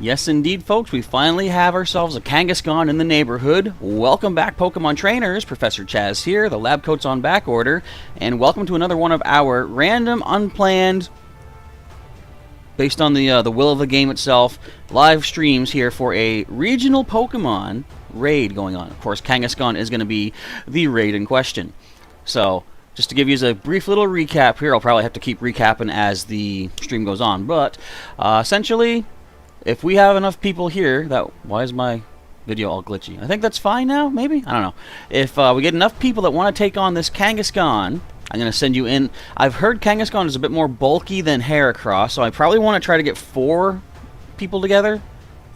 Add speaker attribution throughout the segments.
Speaker 1: Yes, indeed, folks, we finally have ourselves a Kangaskhan in the neighborhood. Welcome back, Pokemon trainers. Professor Chaz here, the lab coat's on back order, and welcome to another one of our random, unplanned, based on the will of the game itself, live streams here for a regional Pokemon raid going on. Of course, Kangaskhan is going to be the raid in question. So, just to give you a brief little recap here, I'll probably have to keep recapping as the stream goes on, but essentially, if we have enough people here, why is my video all glitchy? I think that's fine now, maybe? I don't know. If we get enough people that want to take on this Kangaskhan, I'm going to send you in. I've heard Kangaskhan is a bit more bulky than Heracross, so I probably want to try to get 4 people together,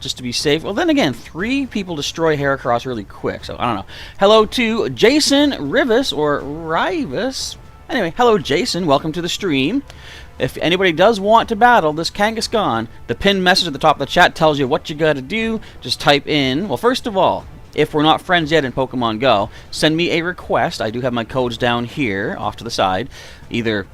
Speaker 1: just to be safe. Well, then again, 3 people destroy Heracross really quick, so I don't know. Hello to Jason Rivas, or Rivas. Anyway, hello Jason, welcome to the stream. If anybody does want to battle this Kangaskhan, the pinned message at the top of the chat tells you what you gotta do. Just type in, well, first of all, if we're not friends yet in Pokemon Go, send me a request. I do have my codes down here, off to the side. Either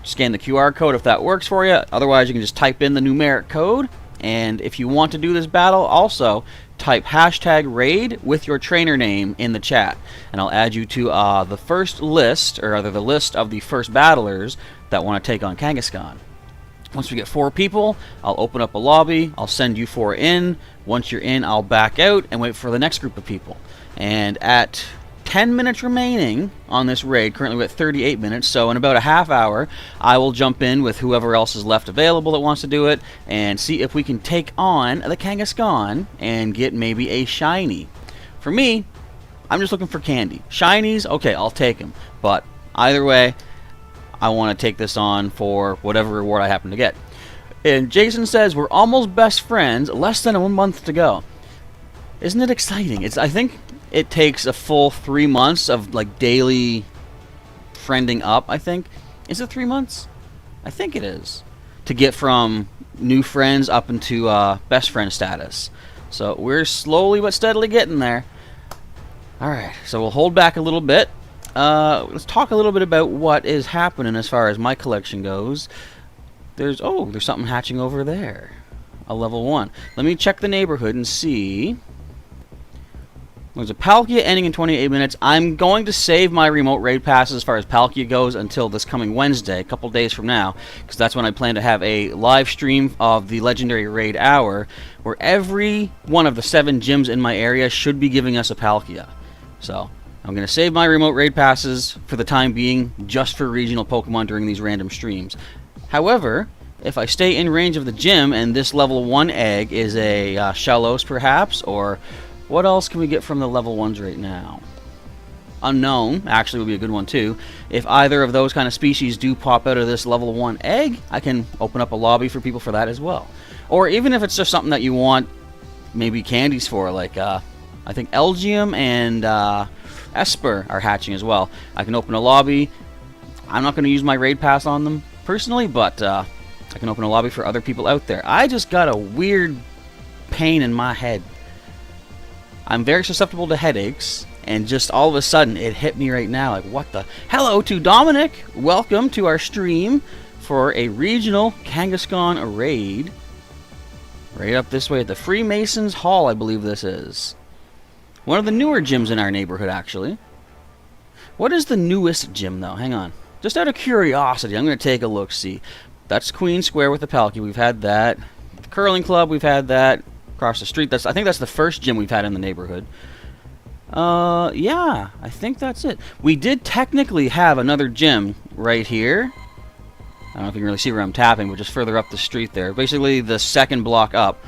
Speaker 1: scan the QR code if that works for you, otherwise you can just type in the numeric code. And if you want to do this battle, also type hashtag raid with your trainer name in the chat, and I'll add you to the first list, or rather the list of the first battlers that want to take on Kangaskhan. Once we get 4 people, I'll open up a lobby, I'll send you 4 in. Once you're in, I'll back out and wait for the next group of people. And at 10 minutes remaining on this raid, currently we're at 38 minutes, so in about a half hour, I will jump in with whoever else is left available that wants to do it, and see if we can take on the Kangaskhan and get maybe a shiny. For me, I'm just looking for candy. Shinies, okay, I'll take them, but either way, I want to take this on for whatever reward I happen to get. And Jason says, we're almost best friends, less than 1 month to go. Isn't it exciting? I think it takes a full 3 months of like daily friending up, I think. Is it 3 months? I think it is. To get from new friends up into best friend status. So we're slowly but steadily getting there. Alright, so we'll hold back a little bit. Let's talk a little bit about what is happening as far as my collection goes. There's something hatching over there. A level 1. Let me check the neighborhood and see. There's a Palkia ending in 28 minutes. I'm going to save my remote raid passes as far as Palkia goes until this coming Wednesday, a couple days from now, because that's when I plan to have a live stream of the Legendary Raid Hour, where every one of the 7 gyms in my area should be giving us a Palkia. So I'm going to save my remote raid passes for the time being, just for regional Pokemon during these random streams. However, if I stay in range of the gym and this level 1 egg is a Shellos perhaps, or what else can we get from the level 1s right now? Unknown, actually, would be a good one too. If either of those kind of species do pop out of this level 1 egg, I can open up a lobby for people for that as well. Or even if it's just something that you want maybe candies for, like I think Elgium and Esper are hatching as well. I can open a lobby. I'm not going to use my raid pass on them personally, but I can open a lobby for other people out there. I just got a weird pain in my head. I'm very susceptible to headaches, and just all of a sudden it hit me right now, like what the... Hello to Dominic! Welcome to our stream for a regional Kangaskhan raid. Right up this way at the Freemasons Hall, I believe this is. One of the newer gyms in our neighborhood, actually. What is the newest gym, though? Hang on. Just out of curiosity, I'm going to take a look-see. That's Queen Square with the Palkia. We've had that. The Curling Club, we've had that. Across the street, I think that's the first gym we've had in the neighborhood. Yeah, I think that's it. We did technically have another gym right here. I don't know if you can really see where I'm tapping, but just further up the street there. Basically, the second block up.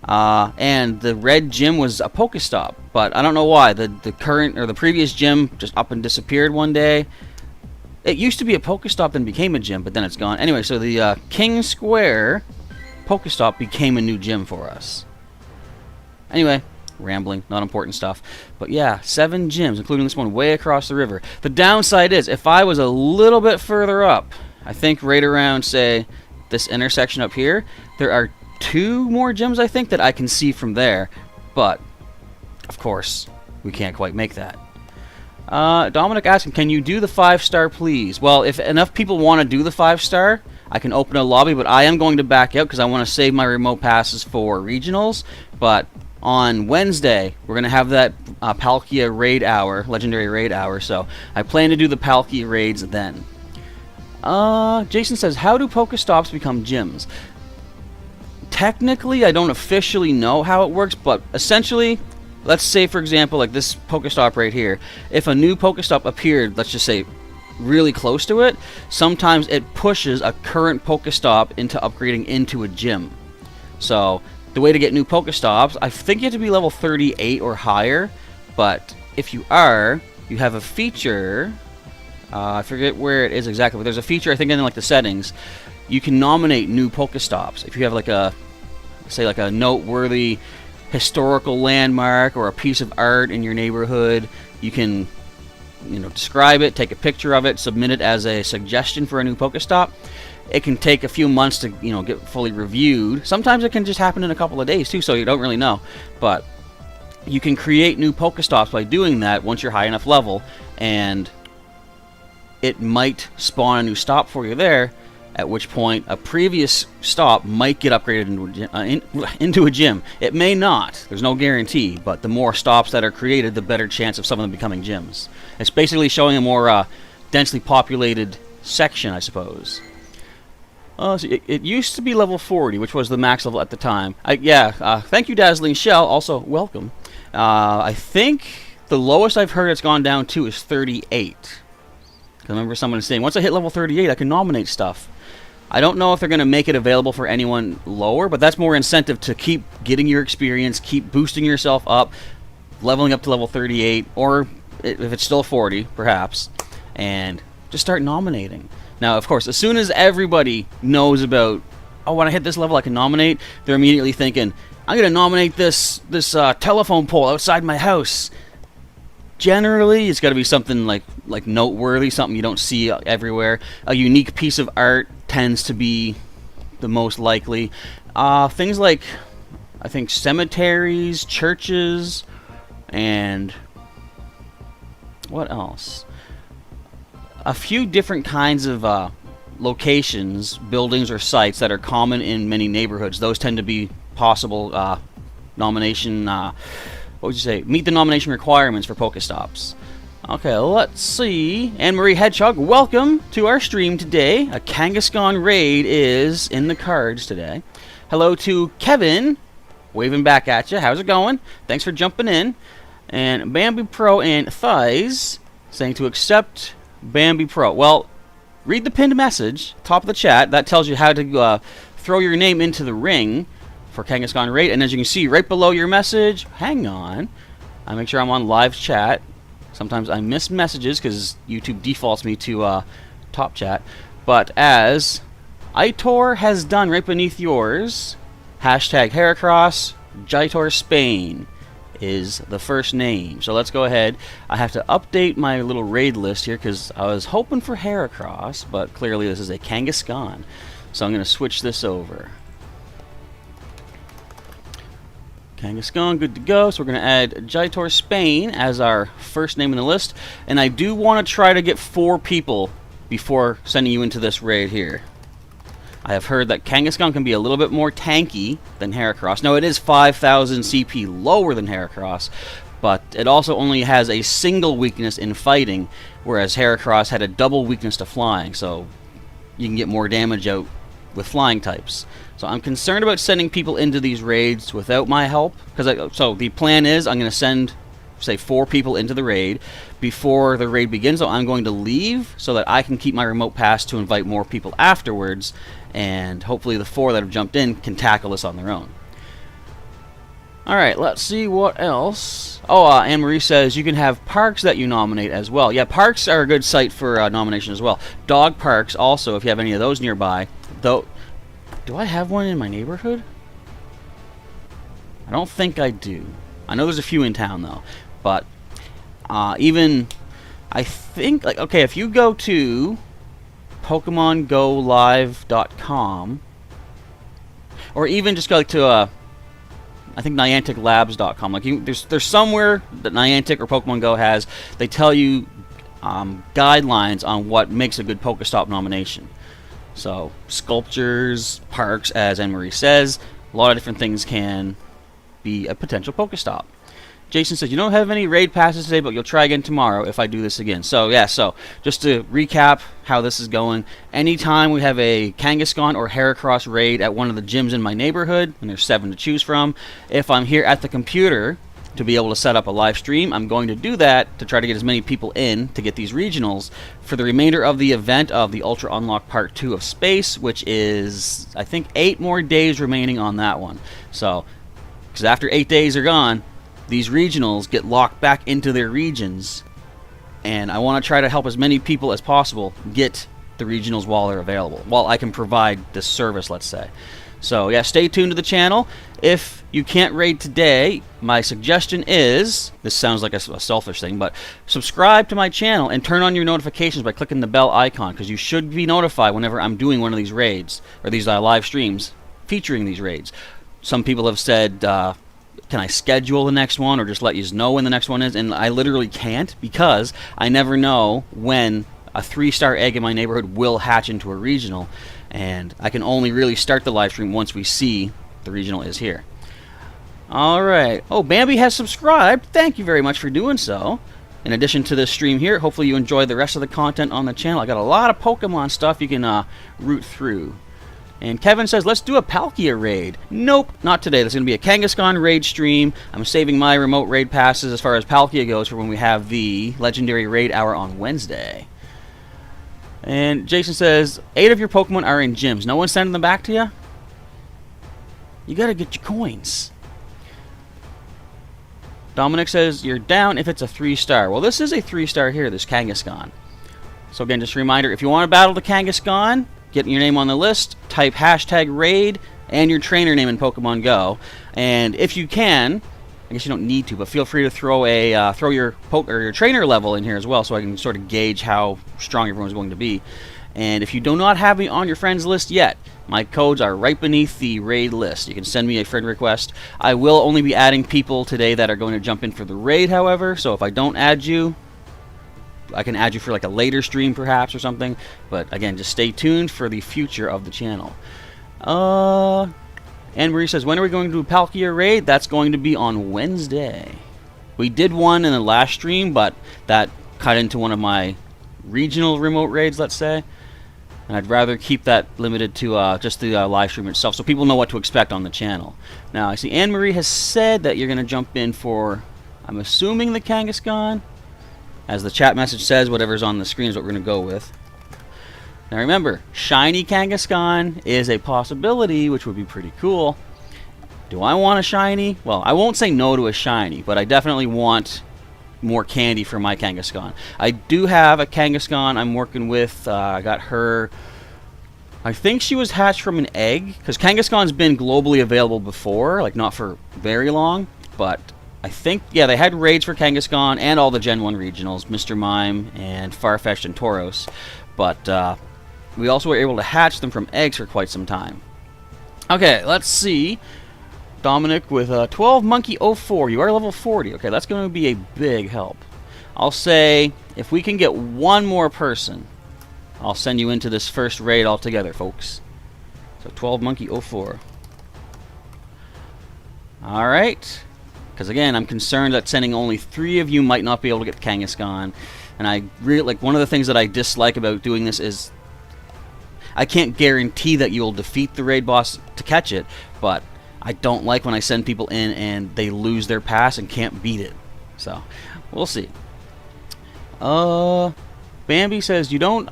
Speaker 1: And the red gym was a Pokestop, but I don't know why. The current, or the previous gym just up and disappeared one day. It used to be a Pokestop, then became a gym, but then it's gone. Anyway, so the King Square Pokestop became a new gym for us. Anyway, rambling, not important stuff. But yeah, 7 gyms, including this one way across the river. The downside is, if I was a little bit further up, I think right around, say, this intersection up here, there are 2 more gyms, I think, that I can see from there. But, of course, we can't quite make that. Dominic asking, can you do the 5-star, please? Well, if enough people want to do the 5-star, I can open a lobby, but I am going to back out because I want to save my remote passes for regionals. But on Wednesday, we're going to have that Palkia raid hour, legendary raid hour, so I plan to do the Palkia raids then. Jason says, how do Pokestops become gyms? Technically, I don't officially know how it works, but essentially, let's say, for example, like this Pokestop right here, if a new Pokestop appeared, let's just say, really close to it, sometimes it pushes a current Pokestop into upgrading into a gym. So, the way to get new Pokestops, I think you have to be level 38 or higher, but if you are, you have a feature, I forget where it is exactly, but there's a feature, I think, in like the settings. You can nominate new Pokestops. If you have like a, say, like a noteworthy historical landmark or a piece of art in your neighborhood, you can, you know, describe it, take a picture of it, submit it as a suggestion for a new Pokestop. It can take a few months to, you know, get fully reviewed. Sometimes it can just happen in a couple of days too, so you don't really know. But you can create new Pokestops by doing that once you're high enough level, and it might spawn a new stop for you there, at which point a previous stop might get upgraded into a gym. It may not. There's no guarantee, but the more stops that are created, the better chance of some of them becoming gyms. It's basically showing a more densely populated section, I suppose. So it used to be level 40, which was the max level at the time. Thank you, Dazzling Shell. Also, welcome. I think the lowest I've heard it's gone down to is 38. I remember someone saying, once I hit level 38, I can nominate stuff. I don't know if they're going to make it available for anyone lower, but that's more incentive to keep getting your experience, keep boosting yourself up, leveling up to level 38, or if it's still 40, perhaps, and just start nominating. Now, of course, as soon as everybody knows about, oh, when I hit this level I can nominate, they're immediately thinking, I'm going to nominate this telephone pole outside my house. Generally, it's got to be something like noteworthy, something you don't see everywhere. A unique piece of art tends to be the most likely. Things like, I think, cemeteries, churches, and what else? A few different kinds of locations, buildings, or sites that are common in many neighborhoods. Those tend to be possible nomination. What would you say? Meet the nomination requirements for Pokestops. Okay, let's see. Anne-Marie Hedgehog, welcome to our stream today. A Kangaskhan raid is in the cards today. Hello to Kevin, waving back at you. How's it going? Thanks for jumping in. And Bambi Pro and Thighs saying to accept Bambi Pro. Well, read the pinned message, top of the chat. That tells you how to throw your name into the ring for Kangaskhan raid, and as you can see right below your message, hang on, I make sure I'm on live chat. Sometimes I miss messages because YouTube defaults me to top chat, but as Itor has done right beneath yours, hashtag Heracross, Jitor Spain is the first name. So let's go ahead. I have to update my little raid list here because I was hoping for Heracross, but clearly this is a Kangaskhan, so I'm going to switch this over. Kangaskhan, good to go. So we're going to add Jitor Spain as our first name in the list. And I do want to try to get 4 people before sending you into this raid here. I have heard that Kangaskhan can be a little bit more tanky than Heracross. Now, it is 5,000 CP lower than Heracross, but it also only has a single weakness in fighting, whereas Heracross had a double weakness to flying, so you can get more damage out with flying types. So I'm concerned about sending people into these raids without my help. So the plan is I'm going to send, say, 4 people into the raid before the raid begins. So I'm going to leave so that I can keep my remote pass to invite more people afterwards. And hopefully the 4 that have jumped in can tackle this on their own. Alright, let's see what else. Oh, Anne-Marie says you can have parks that you nominate as well. Yeah, parks are a good site for nomination as well. Dog parks also, if you have any of those nearby. Though, do I have one in my neighborhood? I don't think I do. I know there's a few in town though. But even, I think, like, okay, if you go to PokemonGoLive.com, or even just go like to I think NianticLabs.com. Like there's somewhere that Niantic or Pokemon Go has. They tell you guidelines on what makes a good Pokestop nomination. So sculptures, parks, as Anne-Marie says, a lot of different things can be a potential Pokestop. Jason says, you don't have any raid passes today, but you'll try again tomorrow if I do this again. So, yeah, so just to recap how this is going, anytime we have a Kangaskhan or Heracross raid at one of the gyms in my neighborhood, and there's 7 to choose from, if I'm here at the computer to be able to set up a live stream, I'm going to do that to try to get as many people in to get these regionals for the remainder of the event of the Ultra Unlock Part 2 of Space, which is, I think, 8 more days remaining on that one. So, because after 8 days are gone, these regionals get locked back into their regions, and I want to try to help as many people as possible get the regionals while they're available, while I can provide this service, let's say. So yeah, stay tuned to the channel. If you can't raid today, my suggestion is, this sounds like a selfish thing, but subscribe to my channel and turn on your notifications by clicking the bell icon, because you should be notified whenever I'm doing one of these raids, or these live streams featuring these raids. Some people have said, can I schedule the next one or just let you know when the next one is? And I literally can't, because I never know when a 3-star egg in my neighborhood will hatch into a regional, and I can only really start the live stream once we see the regional is here. Alright. Oh, Bambi has subscribed. Thank you very much for doing so. In addition to this stream here, hopefully you enjoy the rest of the content on the channel. I got a lot of Pokemon stuff you can root through. And Kevin says, let's do a Palkia raid. Nope, not today. There's going to be a Kangaskhan raid stream. I'm saving my remote raid passes as far as Palkia goes for when we have the Legendary Raid Hour on Wednesday. And Jason says, 8 of your Pokemon are in gyms. No one's sending them back to you? You got to get your coins. Dominic says, you're down if it's a 3-star. Well, this is a 3-star here, this Kangaskhan. So again, just a reminder, if you want to battle the Kangaskhan, get your name on the list, type #raid and your trainer name in Pokemon Go, and if you can, I guess you don't need to, but feel free to throw a your trainer level in here as well, so I can sort of gauge how strong everyone's going to be. And if you do not have me on your friends list yet, my codes are right beneath the raid list. You can send me a friend request. I will only be adding people today that are going to jump in for the raid, however, so if I don't add you, I can add you for like a later stream perhaps or something, but again, just stay tuned for the future of the channel. Anne-Marie says, when are we going to do a Palkia raid? That's going to be on Wednesday. We did one in the last stream, but that cut into one of my regional remote raids, let's say, and I'd rather keep that limited to just the live stream itself so people know what to expect on the channel. Now, I see Anne-Marie has said that you're going to jump in for, I'm assuming, the Kangaskhan. As the chat message says, whatever's on the screen is what we're going to go with. Now remember, shiny Kangaskhan is a possibility, which would be pretty cool. Do I want a shiny? Well, I won't say no to a shiny, but I definitely want more candy for my Kangaskhan. I do have a Kangaskhan I'm working with. I got her, I think she was hatched from an egg, because Kangaskhan's been globally available before, like not for very long, but I think, yeah, they had raids for Kangaskhan and all the Gen 1 regionals, Mr. Mime and Farfetch'd and Tauros, but we also were able to hatch them from eggs for quite some time. Okay, let's see. Dominic with 12 Monkey 04. You are level 40. Okay, that's going to be a big help. I'll say, if we can get one more person, I'll send you into this first raid altogether, folks. So 12 Monkey 04. Alright. Because again, I'm concerned that sending only 3 of you might not be able to get Kangaskhan. And I really, like, one of the things that I dislike about doing this is I can't guarantee that you'll defeat the raid boss to catch it, but I don't like when I send people in and they lose their pass and can't beat it. So, we'll see. Bambi says, you don't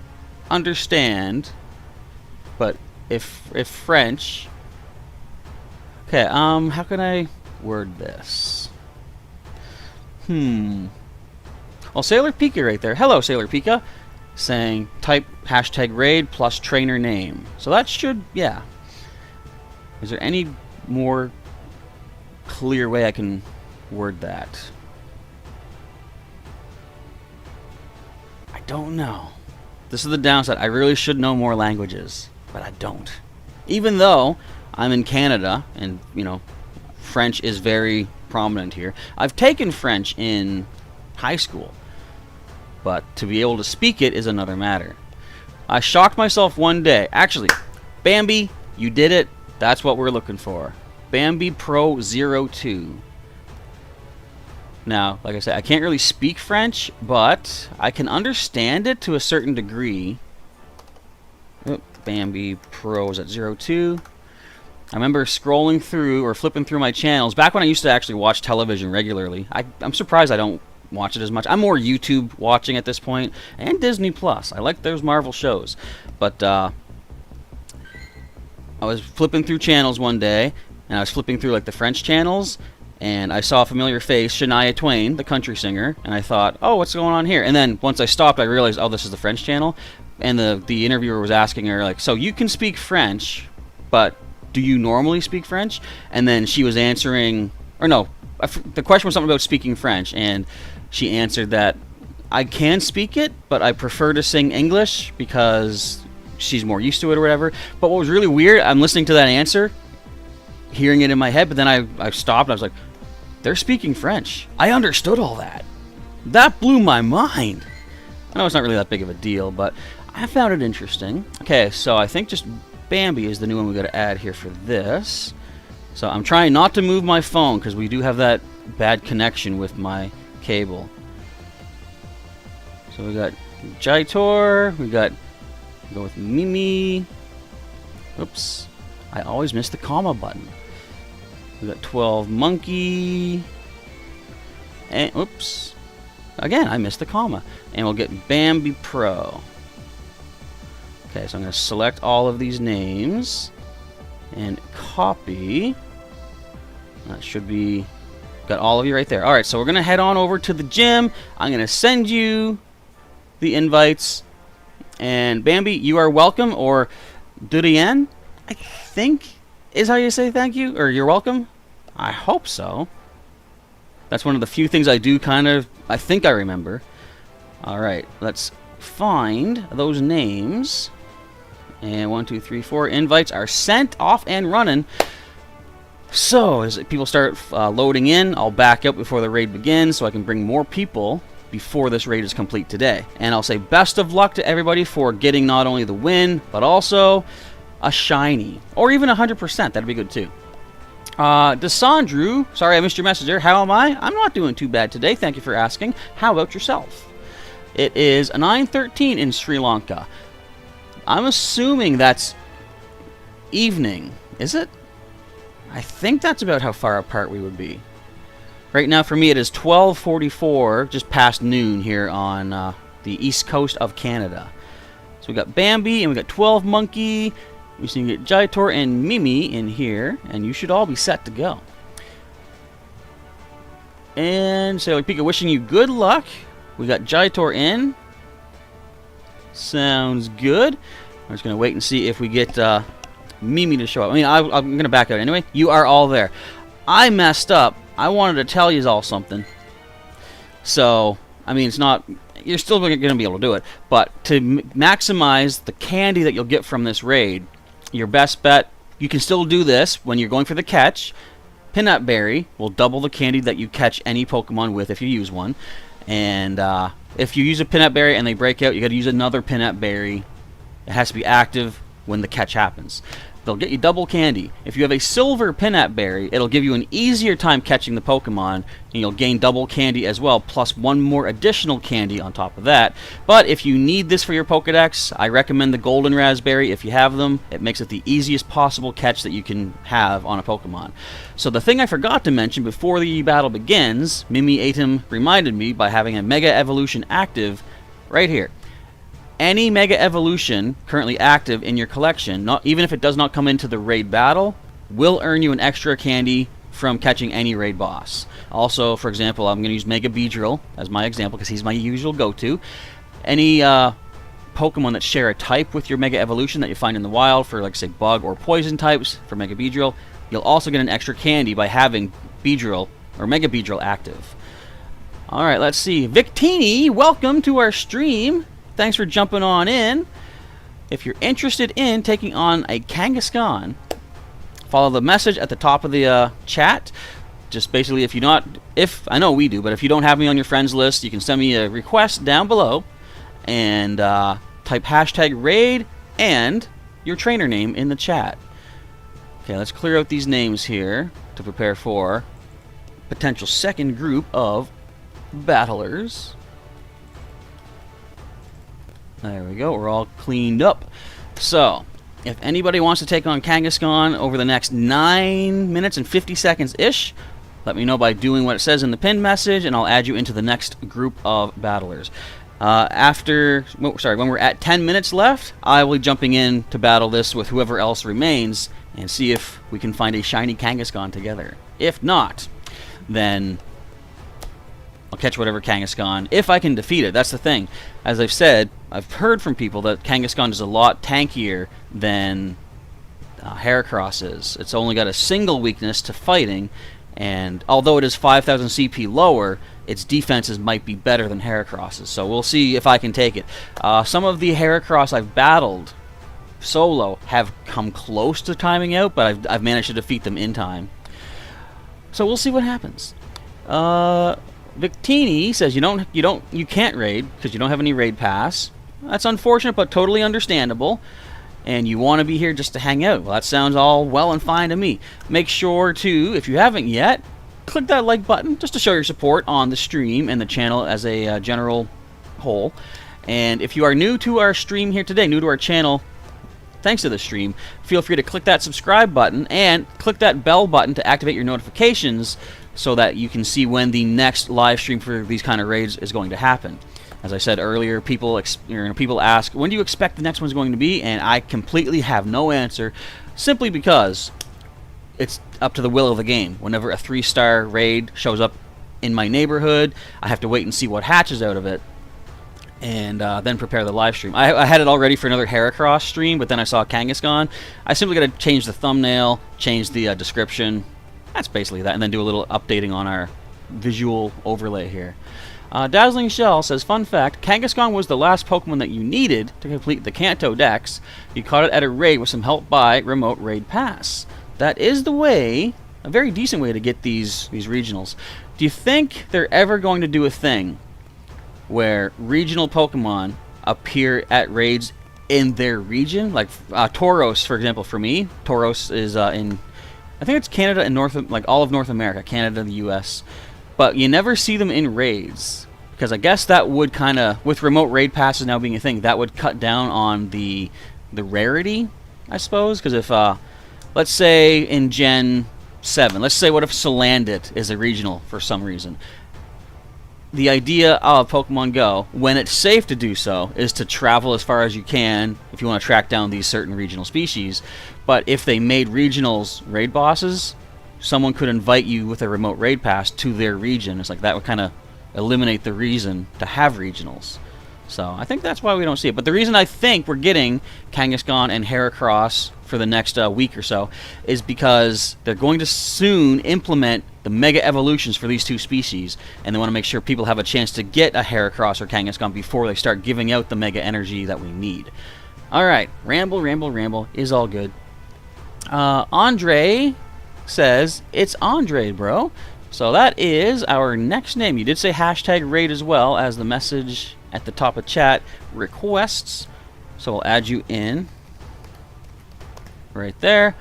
Speaker 1: understand, but if French... Okay, how can I word this? Well, Sailor Pika right there. Hello, Sailor Pika. Saying type #raid plus trainer name. So that should, yeah. Is there any more clear way I can word that? I don't know. This is the downside. I really should know more languages, but I don't. Even though I'm in Canada and, you know, French is very prominent here. I've taken French in high school, but to be able to speak it is another matter. I shocked myself one day. Actually, Bambi, you did it. That's what we're looking for. Bambi Pro 02. Now, like I said, I can't really speak French, but I can understand it to a certain degree. Oh, Bambi Pro is at 02. I remember scrolling through or flipping through my channels back when I used to actually watch television regularly. I'm surprised I don't watch it as much. I'm more YouTube watching at this point, and Disney Plus. I like those Marvel shows. But I was flipping through channels one day, and I was flipping through like the French channels, and I saw a familiar face, Shania Twain, the country singer, and I thought, oh, what's going on here? And then once I stopped, I realized, oh, this is the French channel, and the interviewer was asking her, like, so you can speak French, but do you normally speak French? And then she was answering, or no, the question was something about speaking French, and she answered that I can speak it, but I prefer to sing English because she's more used to it or whatever. But what was really weird, I'm listening to that answer, hearing it in my head, but then I stopped and I was like, they're speaking French. I understood all that. That blew my mind. I know it's not really that big of a deal, but I found it interesting. Okay, so I think just Bambi is the new one we got to add here for this. So I'm trying not to move my phone because we do have that bad connection with my cable. So we got Jaitor, we got, go with Mimi. Oops, I always miss the comma button. We got 12 Monkey. And oops, again I missed the comma. And we'll get Bambi Pro. Okay, so I'm going to select all of these names and copy. That should be, got all of you right there. Alright, so we're going to head on over to the gym. I'm going to send you the invites. And Bambi, you are welcome, or de rien, I think is how you say thank you, or you're welcome. I hope so. That's one of the few things I do I think I remember. Alright, let's find those names. And 1, 2, 3, 4 invites are sent, off and running. So as people start loading in, I'll back up before the raid begins so I can bring more people before this raid is complete today. And I'll say best of luck to everybody for getting not only the win, but also a shiny. Or even 100%, that'd be good too. Desandru, sorry I missed your message there. How am I? I'm not doing too bad today, thank you for asking. How about yourself? It is 9:13 in Sri Lanka. I'm assuming that's evening, is it? I think that's about how far apart we would be. Right now for me it is 12:44, just past noon here on the east coast of Canada. So we got Bambi and we got 12 Monkey. We just need to get Jaitor and Mimi in here, and you should all be set to go. And so Pika wishing you good luck. We got Jaitor in. Sounds good. I'm just going to wait and see if we get Mimi to show up. I mean, I'm going to back out anyway. You are all there. I messed up. I wanted to tell you all something. So, I mean, it's not... You're still going to be able to do it. But to maximize the candy that you'll get from this raid, your best bet, you can still do this when you're going for the catch. Peanut Berry will double the candy that you catch any Pokemon with if you use one. And if you use a Peanut Berry and they break out, you got to use another Peanut Berry. It has to be active when the catch happens. They'll get you double candy. If you have a silver Peanut Berry, it'll give you an easier time catching the Pokemon, and you'll gain double candy as well, plus one more additional candy on top of that. But if you need this for your Pokedex, I recommend the Golden Raspberry if you have them. It makes it the easiest possible catch that you can have on a Pokemon. So the thing I forgot to mention before the battle begins, Mimi Atom reminded me by having a Mega Evolution active right here. Any Mega Evolution currently active in your collection, even if it does not come into the raid battle, will earn you an extra candy from catching any raid boss. Also, for example, I'm going to use Mega Beedrill as my example because he's my usual go-to. Any Pokemon that share a type with your Mega Evolution that you find in the wild for, like, say, Bug or Poison types for Mega Beedrill, you'll also get an extra candy by having Beedrill or Mega Beedrill active. Alright, let's see. Victini, welcome to our stream. Thanks for jumping on in. If you're interested in taking on a Kangaskhan, follow the message at the top of the chat. Just basically, I know we do, but if you don't have me on your friends list, you can send me a request down below and type hashtag raid and your trainer name in the chat. Okay, let's clear out these names here to prepare for potential second group of battlers. There we go, we're all cleaned up. So, if anybody wants to take on Kangaskhan over the next 9 minutes and 50 seconds-ish, let me know by doing what it says in the pinned message, and I'll add you into the next group of battlers. When we're at 10 minutes left, I will be jumping in to battle this with whoever else remains and see if we can find a shiny Kangaskhan together. If not, then I'll catch whatever Kangaskhan, if I can defeat it. That's the thing. As I've said, I've heard from people that Kangaskhan is a lot tankier than Heracross is. It's only got a single weakness to fighting, and although it is 5,000 CP lower, its defenses might be better than Heracross's. So we'll see if I can take it. Some of the Heracross I've battled solo have come close to timing out, but I've managed to defeat them in time. So we'll see what happens. Victini says you can't raid because you don't have any raid pass. That's unfortunate, but totally understandable. And you want to be here just to hang out. Well, that sounds all well and fine to me. Make sure to, if you haven't yet, click that like button just to show your support on the stream and the channel as a general whole. And if you are new to our stream here today, new to our channel, thanks to the stream, feel free to click that subscribe button and click that bell button to activate your notifications so that you can see when the next live stream for these kind of raids is going to happen. As I said earlier, people ask, when do you expect the next one's going to be? And I completely have no answer, simply because it's up to the will of the game. Whenever a 3-star raid shows up in my neighborhood, I have to wait and see what hatches out of it, and then prepare the live stream. I had it all ready for another Heracross stream, but then I saw Kangaskhan. I simply got to change the thumbnail, change the description. That's basically that, and then do a little updating on our visual overlay here. Dazzling Shell says, fun fact, Kangaskhan was the last Pokemon that you needed to complete the Kanto Dex. You caught it at a raid with some help by Remote Raid Pass. That is the way, a very decent way to get these regionals. Do you think they're ever going to do a thing where regional Pokemon appear at raids in their region? Like Tauros, for example, for me. Tauros is in, I think it's Canada and like all of North America, Canada and the US. But you never see them in raids, because I guess that would kind of, with remote raid passes now being a thing, that would cut down on the rarity, I suppose. Because if, let's say in Gen 7, let's say what if Salandit is a regional for some reason. The idea of Pokemon Go, when it's safe to do so, is to travel as far as you can if you want to track down these certain regional species. But if they made regionals raid bosses, someone could invite you with a remote raid pass to their region. It's like that would kind of eliminate the reason to have regionals. So I think that's why we don't see it. But the reason I think we're getting Kangaskhan and Heracross for the next week or so is because they're going to soon implement the mega evolutions for these two species, and they want to make sure people have a chance to get a Heracross or Kangaskhan before they start giving out the mega energy that we need. Alright, ramble is all good. Andre says, it's Andre, bro. So that is our next name. You did say hashtag raid as well as the message at the top of chat requests. So we'll add you in right there.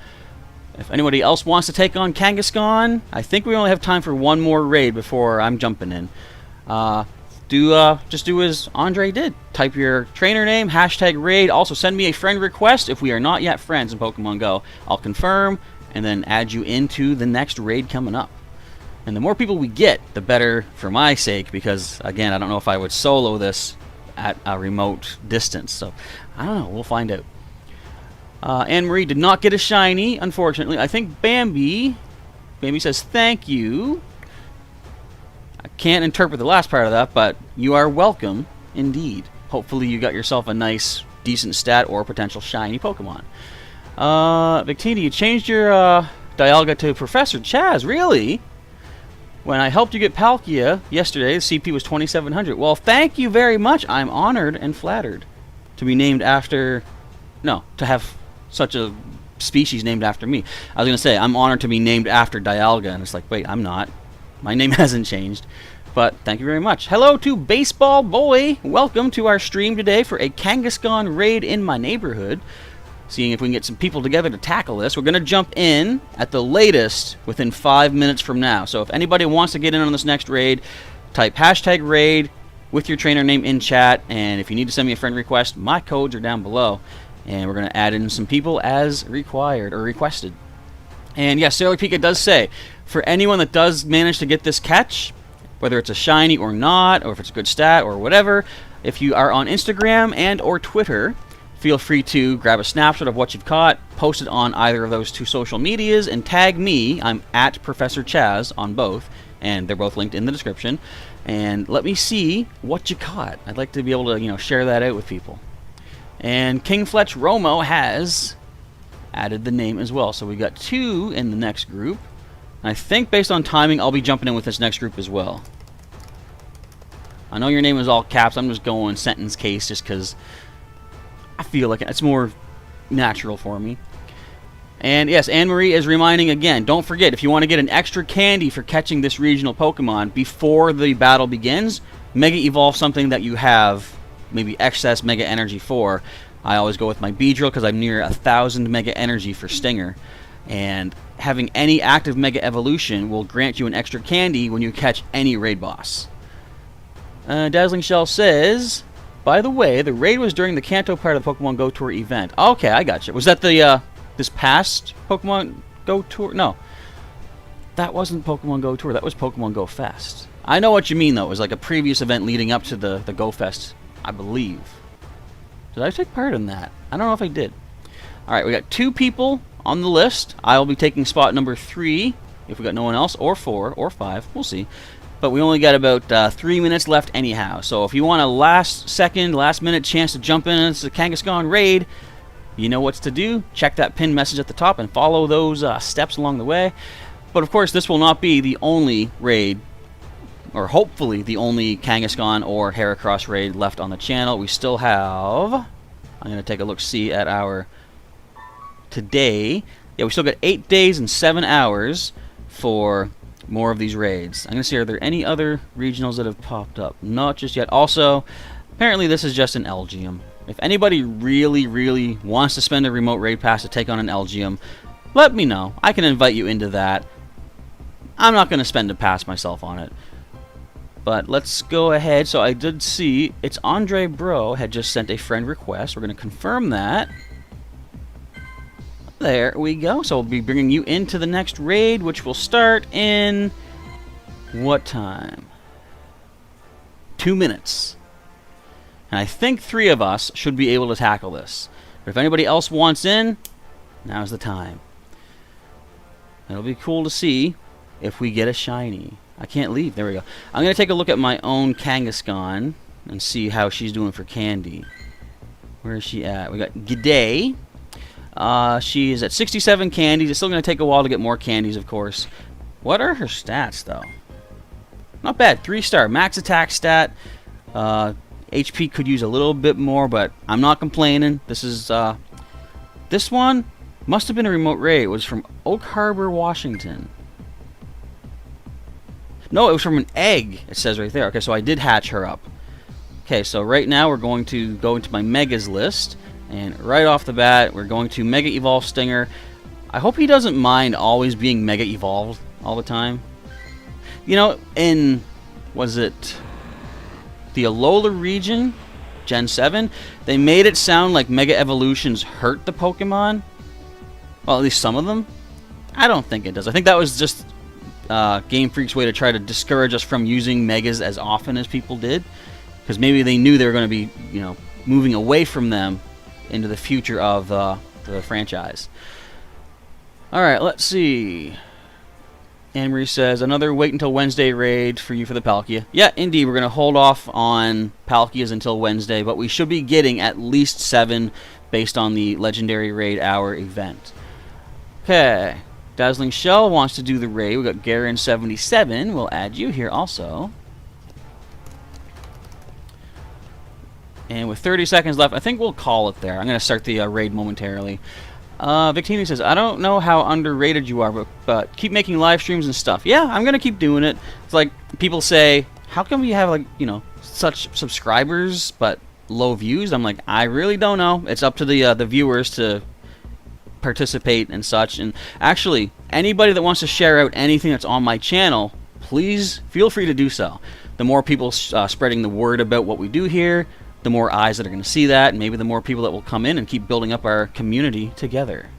Speaker 1: If anybody else wants to take on Kangaskhan, I think we only have time for one more raid before I'm jumping in. Just do as Andre did. Type your trainer name, hashtag raid. Also send me a friend request if we are not yet friends in Pokemon Go. I'll confirm and then add you into the next raid coming up. And the more people we get, the better for my sake, because, again, I don't know if I would solo this at a remote distance. So, I don't know. We'll find out. Anne-Marie did not get a shiny, unfortunately. I think Bambi says thank you. I can't interpret the last part of that, but you are welcome, indeed. Hopefully you got yourself a nice, decent stat or potential shiny Pokemon. Victini, you changed your Dialga to Professor Chaz, really? When I helped you get Palkia yesterday, the CP was 2,700. Well, thank you very much. I'm honored and flattered to be named after... No, to have such a species named after me. I was going to say, I'm honored to be named after Dialga, and it's like, wait, I'm not. My name hasn't changed. But thank you very much. Hello to Baseball Boy. Welcome to our stream today for a Kangaskhan raid in my neighborhood. Seeing if we can get some people together to tackle this. We're going to jump in at the latest within 5 minutes from now. So if anybody wants to get in on this next raid, type hashtag raid with your trainer name in chat. And if you need to send me a friend request, my codes are down below. And we're going to add in some people as required or requested. And yes, Sailor Pika does say, for anyone that does manage to get this catch, whether it's a shiny or not, or if it's a good stat or whatever, if you are on Instagram and or Twitter, feel free to grab a snapshot of what you've caught, post it on either of those two social medias, and tag me. I'm at Professor Chaz on both, and they're both linked in the description. And let me see what you caught. I'd like to be able to, share that out with people. And King Fletch Romo has added the name as well. So we got 2 in the next group. I think based on timing, I'll be jumping in with this next group as well. I know your name is all caps. I'm just going sentence case just because I feel like it's more natural for me. And yes, Anne-Marie is reminding again, don't forget, if you want to get an extra candy for catching this regional Pokemon before the battle begins, Mega Evolve something that you have maybe excess Mega Energy for. I always go with my Beedrill because I'm near 1,000 Mega Energy for Stinger. And having any active Mega Evolution will grant you an extra candy when you catch any raid boss. Dazzling Shell says, by the way, the raid was during the Kanto part of the Pokemon Go Tour event. Okay, I gotcha. Was that the this past Pokemon Go Tour? No. That wasn't Pokemon Go Tour. That was Pokemon Go Fest. I know what you mean, though. It was like a previous event leading up to the Go Fest, I believe. Did I take part in that? I don't know if I did. Alright, we got 2 people on the list. I will be taking spot number 3 if we got no one else, or 4, or 5. We'll see. But we only got about 3 minutes left anyhow. So if you want a last minute chance to jump in into the Kangaskhan raid, you know what's to do. Check that pinned message at the top and follow those steps along the way. But of course, this will not be the only raid, or hopefully the only Kangaskhan or Heracross raid left on the channel. We still have, I'm going to take a look-see at our today. Yeah, we still got 8 days and 7 hours for more of these raids. I'm going to see, are there any other regionals that have popped up? Not just yet. Also, apparently this is just an Elgium. If anybody really, really wants to spend a remote raid pass to take on an Elgium, let me know. I can invite you into that. I'm not going to spend a pass myself on it. But let's go ahead. So I did see it's Andre Bro had just sent a friend request. We're going to confirm that. There we go. So we'll be bringing you into the next raid, which will start in what time? 2 minutes. And I think 3 of us should be able to tackle this. But if anybody else wants in, now's the time. It'll be cool to see if we get a shiny. I can't leave. There we go. I'm going to take a look at my own Kangaskhan and see how she's doing for candy. Where is she at? We got G'day. She is at 67 candies. It's still going to take a while to get more candies, of course. What are her stats, though? Not bad. 3-star. Max attack stat. HP could use a little bit more, but I'm not complaining. This is, this one must have been a remote raid. It was from Oak Harbor, Washington. No, it was from an egg, it says right there. Okay, so I did hatch her up. Okay, so right now we're going to go into my Megas list. And right off the bat, we're going to Mega Evolve Stinger. I hope he doesn't mind always being Mega Evolved all the time. You know, in, was it the Alola region, Gen 7, they made it sound like Mega Evolutions hurt the Pokemon. Well, at least some of them. I don't think it does. I think that was just Game Freak's way to try to discourage us from using Megas as often as people did. Because maybe they knew they were going to be, moving away from them into the future of the franchise. Alright, let's see. Anne-Marie says, another wait until Wednesday raid for you for the Palkia. Yeah, indeed, we're going to hold off on Palkias until Wednesday, but we should be getting at least 7 based on the Legendary Raid Hour event. Okay. Dazzling Shell wants to do the raid. We got Garen77. We'll add you here also. And with 30 seconds left, I think we'll call it there. I'm going to start the raid momentarily. Victini says, I don't know how underrated you are, but keep making live streams and stuff. Yeah, I'm going to keep doing it. It's like people say, how come we have, like, you know, such subscribers but low views? I'm like, I really don't know. It's up to the viewers to participate and such. And actually, anybody that wants to share out anything that's on my channel, please feel free to do so. The more people spreading the word about what we do here, the more eyes that are going to see that, and maybe the more people that will come in and keep building up our community together.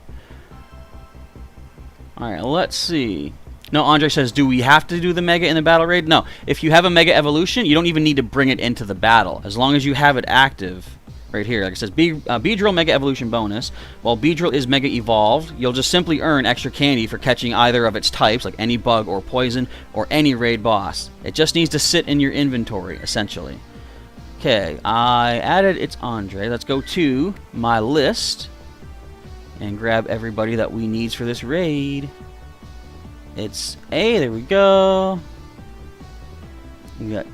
Speaker 1: Alright, let's see. No, Andre says, do we have to do the Mega in the Battle Raid? No. If you have a Mega Evolution, you don't even need to bring it into the battle. As long as you have it active, right here, like it says, Beedrill Mega Evolution bonus. While Beedrill is Mega Evolved, you'll just simply earn extra candy for catching either of its types, like any bug or poison, or any raid boss. It just needs to sit in your inventory, essentially. Okay, I added it's Andre. Let's go to my list and grab everybody that we need for this raid. It's A, there we go. We got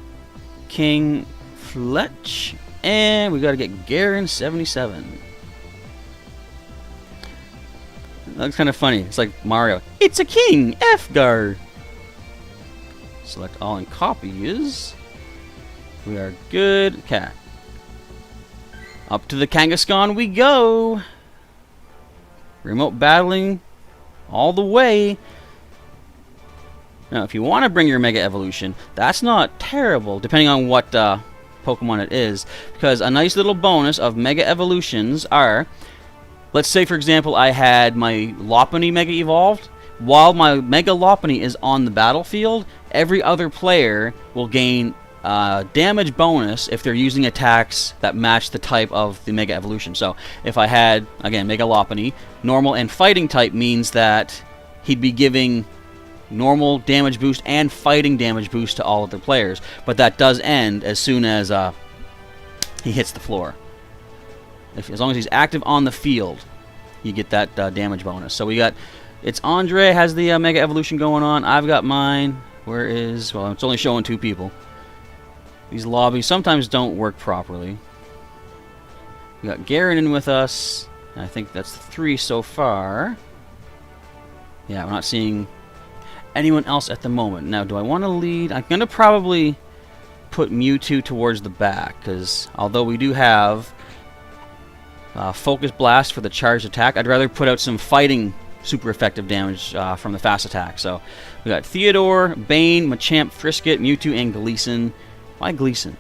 Speaker 1: King Fletch, and we got to get Garen 77. That's kind of funny. It's like Mario. It's a king, F-Guard. Select all and copies. We are good. Okay. Up to the Kangaskhan we go. Remote battling all the way. Now, if you want to bring your Mega Evolution, that's not terrible, depending on what Pokemon it is. Because a nice little bonus of Mega Evolutions are, let's say, for example, I had my Lopunny Mega Evolved. While my Mega Lopunny is on the battlefield, every other player will gain damage bonus if they're using attacks that match the type of the Mega Evolution. So if I had, again, Mega Lopunny, normal and fighting type means that he'd be giving normal damage boost and fighting damage boost to all of the players. But that does end as soon as he hits the floor. As long as he's active on the field, you get that damage bonus. So we got, it's Andre has the Mega Evolution going on. I've got mine. Where is, well, it's only showing 2 people. These lobbies sometimes don't work properly. We got Garen in with us. I think that's 3 so far. Yeah, we're not seeing anyone else at the moment. Now, do I want to lead? I'm going to probably put Mewtwo towards the back, because although we do have Focus Blast for the charged attack, I'd rather put out some fighting super effective damage from the fast attack. So we got Theodore, Bane, Machamp, Frisket, Mewtwo, and Gleason. Why Gleason?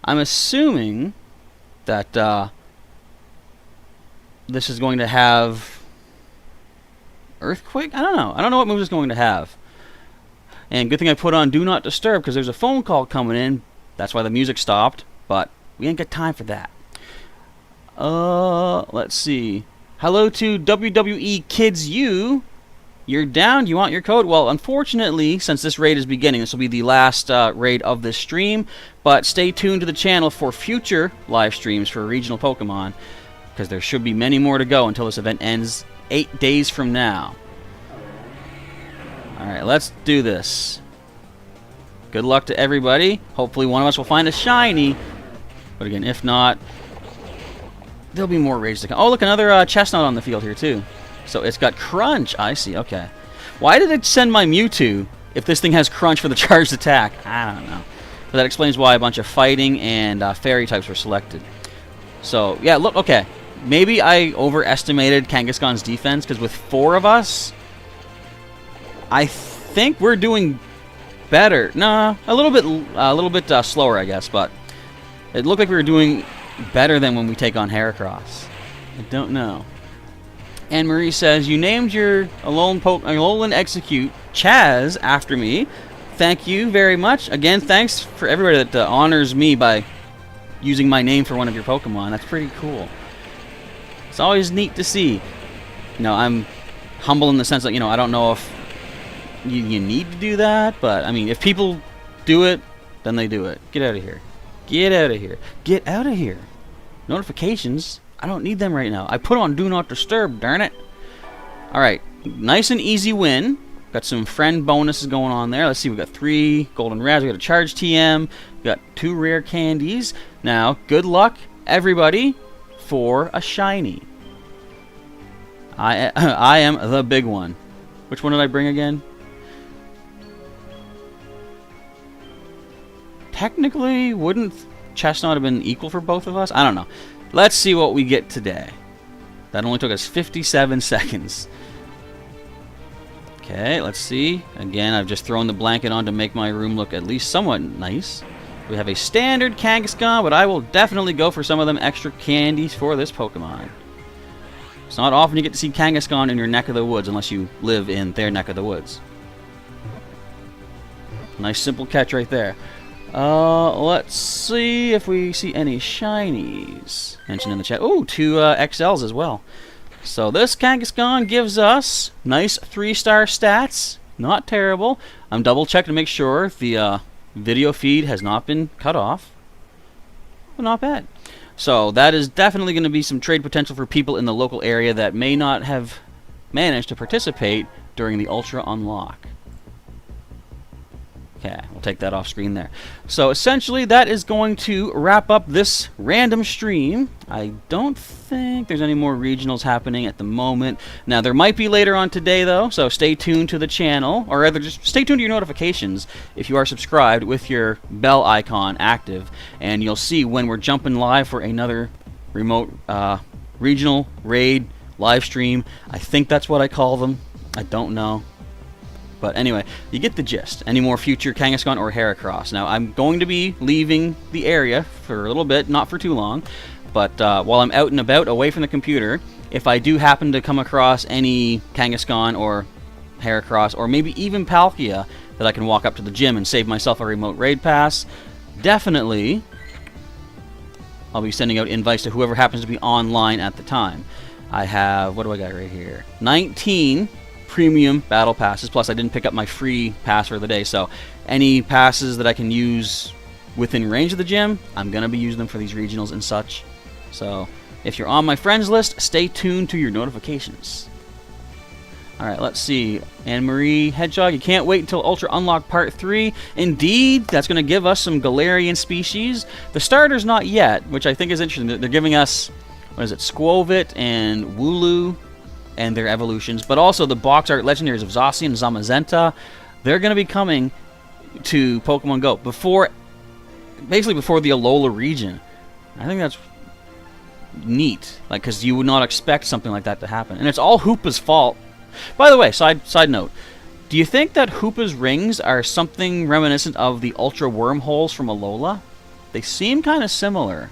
Speaker 1: I'm assuming that this is going to have Earthquake? I don't know. I don't know what move it's going to have. And good thing I put on Do Not Disturb, because there's a phone call coming in. That's why the music stopped. But we ain't got time for that. Let's see. Hello to WWE Kids U. You're down? You want your code? Well, unfortunately, since this raid is beginning, this will be the last raid of this stream. But stay tuned to the channel for future live streams for regional Pokemon, because there should be many more to go until this event ends 8 days from now. Alright, let's do this. Good luck to everybody. Hopefully one of us will find a shiny. But again, if not, there'll be more raids to come. Oh, look, another chestnut on the field here, too. So it's got Crunch. I see, okay. Why did it send my Mewtwo if this thing has Crunch for the charged attack? I don't know. But that explains why a bunch of fighting and fairy types were selected. So, yeah, look, okay. Maybe I overestimated Kangaskhan's defense, because with 4 of us, I think we're doing better. Nah, a little bit slower, I guess, but it looked like we were doing better than when we take on Heracross. I don't know. Anne Marie says, you named your Alolan Execute Chaz after me. Thank you very much. Again, thanks for everybody that honors me by using my name for one of your Pokemon. That's pretty cool. It's always neat to see. You know, I'm humble in the sense that, you know, I don't know if you need to do that, but, I mean, if people do it, then they do it. Get out of here. Get out of here. Get out of here. Notifications. I don't need them right now. I put on Do Not Disturb, darn it. Alright, nice and easy win. Got some friend bonuses going on there. Let's see, we got 3 golden rares. We got a charge TM. We got 2 rare candies. Now, good luck, everybody, for a shiny. I am the big one. Which one did I bring again? technically, wouldn't Chestnut have been equal for both of us? I don't know. Let's see what we get today. That only took us 57 seconds. Okay, let's see. Again, I've just thrown the blanket on to make my room look at least somewhat nice. We have a standard Kangaskhan, but I will definitely go for some of them extra candies for this Pokemon. It's not often you get to see Kangaskhan in your neck of the woods unless you live in their neck of the woods. Nice simple catch right there. Let's see if we see any shinies. Mentioned in the chat. Oh, 2 XLs as well. So this Kangaskhan gives us nice 3-star stats. Not terrible. I'm double checking to make sure the video feed has not been cut off. But not bad. So that is definitely going to be some trade potential for people in the local area that may not have managed to participate during the Ultra Unlock. Okay, we'll take that off screen there. So essentially that is going to wrap up this random stream. I don't think there's any more regionals happening at the moment. Now there might be later on today though, so stay tuned to the channel, or rather just stay tuned to your notifications if you are subscribed with your bell icon active, and you'll see when we're jumping live for another remote regional raid live stream. I think that's what I call them. I don't know. But anyway, you get the gist. Any more future Kangaskhan or Heracross. Now, I'm going to be leaving the area for a little bit, not for too long. But while I'm out and about, away from the computer, if I do happen to come across any Kangaskhan or Heracross, or maybe even Palkia, that I can walk up to the gym and save myself a remote raid pass, definitely I'll be sending out invites to whoever happens to be online at the time. I have, what do I got right here? 19 premium battle passes, plus I didn't pick up my free pass for the day, so any passes that I can use within range of the gym, I'm going to be using them for these regionals and such. So if you're on my friends list, stay tuned to your notifications. Alright, let's see. Anne-Marie Hedgehog, you can't wait until Ultra Unlock Part 3. Indeed, that's going to give us some Galarian species. The starters not yet, which I think is interesting. They're giving us, what is it, Squovit and Wooloo and their evolutions, but also the box art legendaries of Zacian and Zamazenta. They're going to be coming to Pokemon Go basically before the Alola region. I think that's neat, like, because you would not expect something like that to happen, and it's all Hoopa's fault. By the way, side note, do you think that Hoopa's rings are something reminiscent of the Ultra Wormholes from Alola? They seem kind of similar.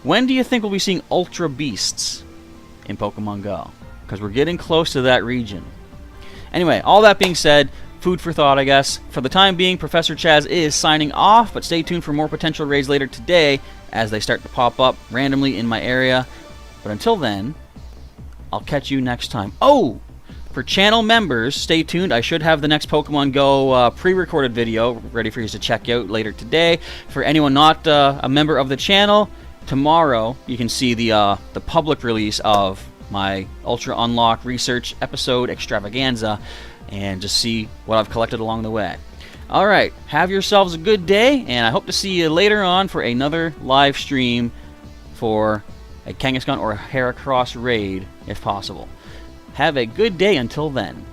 Speaker 1: When do you think we'll be seeing Ultra Beasts in Pokemon Go? Because we're getting close to that region. Anyway, all that being said, food for thought, I guess. For the time being, Professor Chaz is signing off, but stay tuned for more potential raids later today as they start to pop up randomly in my area. But until then, I'll catch you next time. Oh! For channel members, stay tuned. I should have the next Pokemon Go pre-recorded video ready for you to check out later today. For anyone not a member of the channel, tomorrow you can see the public release of my Ultra Unlock Research episode extravaganza and just see what I've collected along the way. Alright, have yourselves a good day, and I hope to see you later on for another live stream for a Kangaskhan or a Heracross raid, if possible. Have a good day until then.